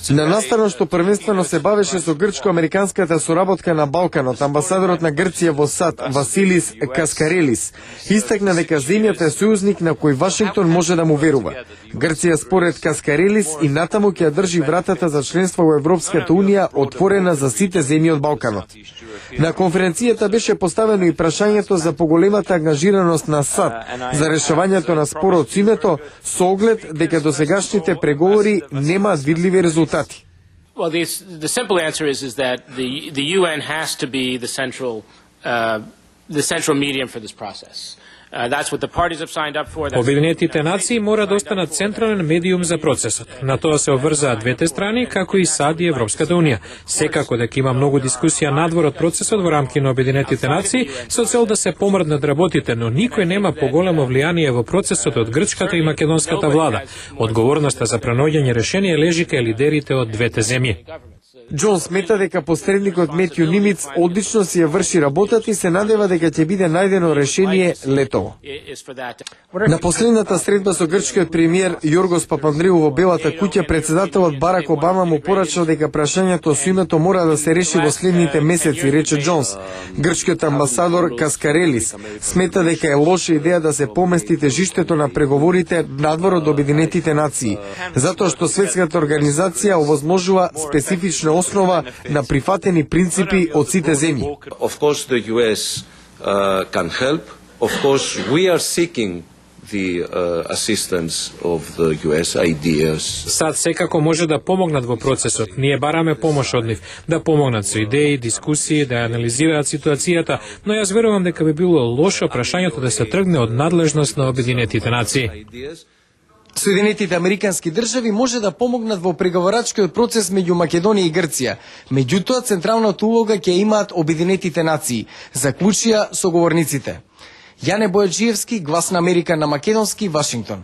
На настано што првенствено се бавеше со грчко-американската соработка на Балканот, амбасадорот на Грција во САД, Василис Каскарелис, истакна дека земјата е сојузник на кој Вашингтон може да му верува. Грција според Каскарелис и натаму ќе држи вратата за членство во Европската унија отворена за сите земји од Балканот. На конференцијата беше поставено и прашањето за поголемата ангажираност на САД за решавањето на спорот со името, со оглед дека досегашните преговори немаат видливи резултати. Well, the simple answer is that the UN has to be the central medium for this process. That's what the parties have signed up for. Обединетите нации мора да останат централен медиум за процесот. На тоа се обврзаат двете страни, како и САД и Европската унија. Секако дека има многу дискусија надвор од процесот во рамки на Обединетите нации со цел да се помрднат работите, но никој нема поголемо влијание во процесот од грчката и македонската влада. Одговорноста за пронаоѓање решение лежи кај лидерите од двете земји. Џон смета дека посредникот Метју Нимиц одлично си ја врши работата и се надева дека ќе биде најдено решение летово. На последната средба со грчкиот премиер Јоргос Папандреу во Белата куќа, председателот Барак Обама му порачал дека прашањето со името мора да се реши во следните месеци, рече Џонс. Грчкиот амбасадор Каскарелис смета дека е лоша идеја да се помести тежиштето на преговорите надвор од Обединетите нации, затоа што светската организација овозможува специфична основа на прифатени принципи од сите земји. Of course the US can help. Of course we are seeking the assistance of the US ideas. САД секако може да помогнат во процесот. Ние бараме помош од нив, да помогнат со идеи, дискусии, да анализираат ситуацијата, но јас верувам дека би било лошо прашањето да се тргне од надлежност на Обединетите нации. Соединетите американски држави може да помогнат во преговорачкиот процес меѓу Македонија и Грција. Меѓутоа, централната улога ќе имаат Обединетите нации, заклучија соговорниците. Јане Бојаджиевски, Глас на Америка на македонски, Вашингтон.